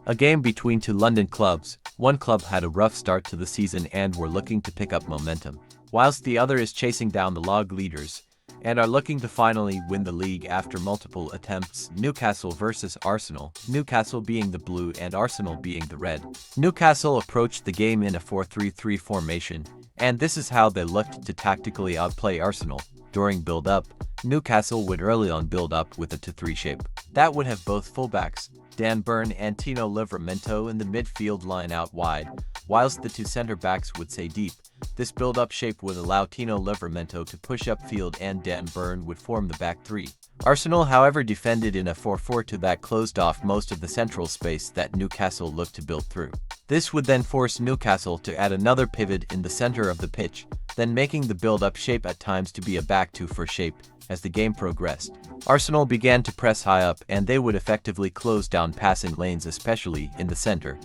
A game between two London clubs. One club had a rough start to the season and were looking to pick up momentum, whilst the other is chasing down the log leaders and are looking to finally win the league after multiple attempts. Newcastle versus Arsenal, Newcastle being the blue and Arsenal being the red. Newcastle approached the game in a 4-3-3 formation, and this is how they looked to tactically outplay Arsenal. During build-up, Newcastle would early on build up with a 2-3 shape. That would have both fullbacks, Dan Burn and Tino Livramento in the midfield line out wide, whilst the two centre-backs would stay deep. This build-up shape would allow Tino Livramento to push upfield and Dan Burn would form the back three. Arsenal, however, defended in a 4-4-2 that closed off most of the central space that Newcastle looked to build through. This would then force Newcastle to add another pivot in the center of the pitch, then making the build-up shape at times to be a back 2-4 shape. As the game progressed, Arsenal began to press high up and they would effectively close down passing lanes, especially in the center.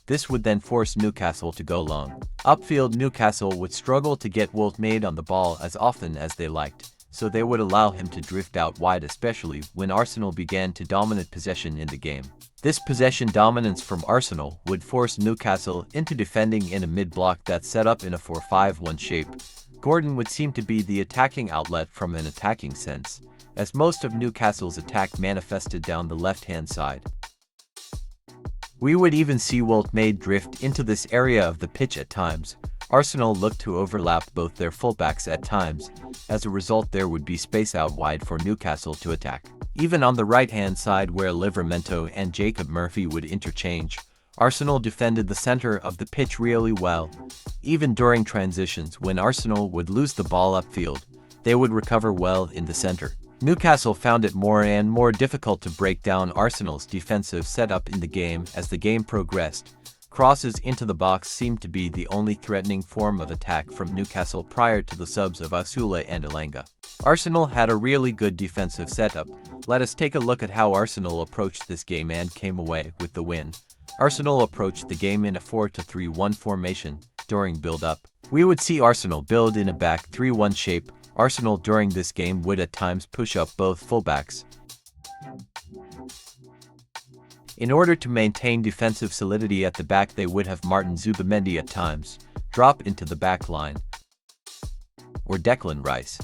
This would then force Newcastle to go long. Upfield, Newcastle would struggle to get Wolt made on the ball as often as they liked, so they would allow him to drift out wide, especially when Arsenal began to dominate possession in the game. This possession dominance from Arsenal would force Newcastle into defending in a mid-block that's set up in a 4-5-1 shape. Gordon would seem to be the attacking outlet from an attacking sense, as most of Newcastle's attack manifested down the left-hand side. We would even see Wolt made drift into this area of the pitch at times. Arsenal looked to overlap both their fullbacks at times. As a result, there would be space out wide for Newcastle to attack. Even on the right-hand side where Livramento and Jacob Murphy would interchange, Arsenal defended the center of the pitch really well. Even during transitions, when Arsenal would lose the ball upfield, they would recover well in the center. Newcastle found it more and more difficult to break down Arsenal's defensive setup in the game as the game progressed. Crosses into the box seemed to be the only threatening form of attack from Newcastle prior to the subs of Asula and Elanga. Arsenal had a really good defensive setup. Let us take a look at how Arsenal approached this game and came away with the win. Arsenal approached the game in a 4-3-1 formation. During build-up, we would see Arsenal build in a back 3-1 shape. Arsenal during this game would at times push up both fullbacks. In order to maintain defensive solidity at the back, they would have Martin Zubimendi at times drop into the back line, or Declan Rice.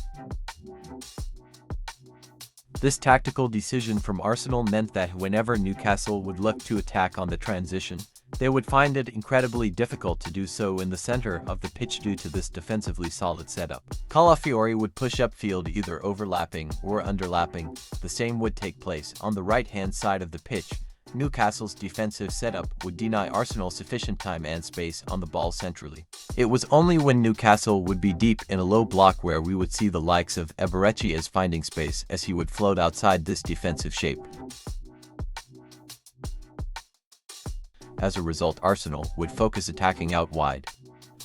This tactical decision from Arsenal meant that whenever Newcastle would look to attack on the transition, they would find it incredibly difficult to do so in the center of the pitch due to this defensively solid setup. Calafiori would push upfield either overlapping or underlapping. The same would take place on the right-hand side of the pitch. Newcastle's defensive setup would deny Arsenal sufficient time and space on the ball centrally. It was only when Newcastle would be deep in a low block where we would see the likes of Eberechi as finding space, as he would float outside this defensive shape. As a result, Arsenal would focus attacking out wide,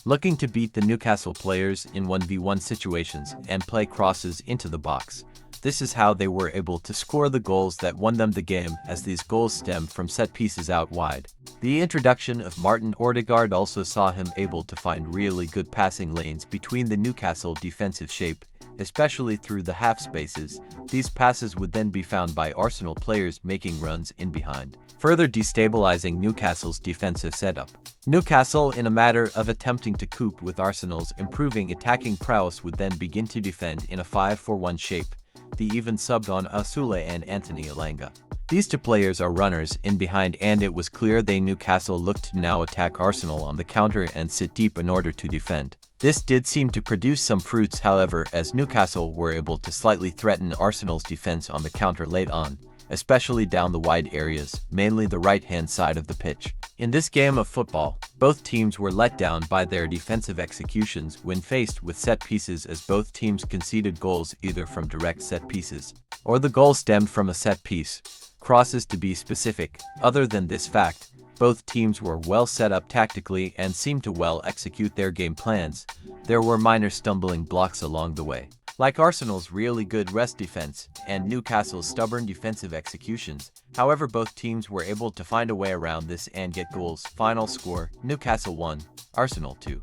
looking to beat the Newcastle players in 1v1 situations and play crosses into the box. This is how they were able to score the goals that won them the game, as these goals stemmed from set pieces out wide. The introduction of Martin Odegaard also saw him able to find really good passing lanes between the Newcastle defensive shape, especially through the half spaces. These passes would then be found by Arsenal players making runs in behind, further destabilizing Newcastle's defensive setup. Newcastle, in a matter of attempting to cope with Arsenal's improving attacking prowess, would then begin to defend in a 5-4-1 shape. They even subbed on Asula and Anthony Elanga. These two players are runners in behind, and it was clear they Newcastle looked to now attack Arsenal on the counter and sit deep in order to defend. This did seem to produce some fruits, however, as Newcastle were able to slightly threaten Arsenal's defense on the counter late on, especially down the wide areas, mainly the right-hand side of the pitch. In this game of football, both teams were let down by their defensive executions when faced with set pieces, as both teams conceded goals either from direct set pieces, or the goal stemmed from a set piece. Crosses, to be specific. Other than this fact, both teams were well set up tactically and seemed to well execute their game plans. There were minor stumbling blocks along the way, like Arsenal's really good rest defense and Newcastle's stubborn defensive executions. However, both teams were able to find a way around this and get goals. Final score: Newcastle 1, Arsenal 2.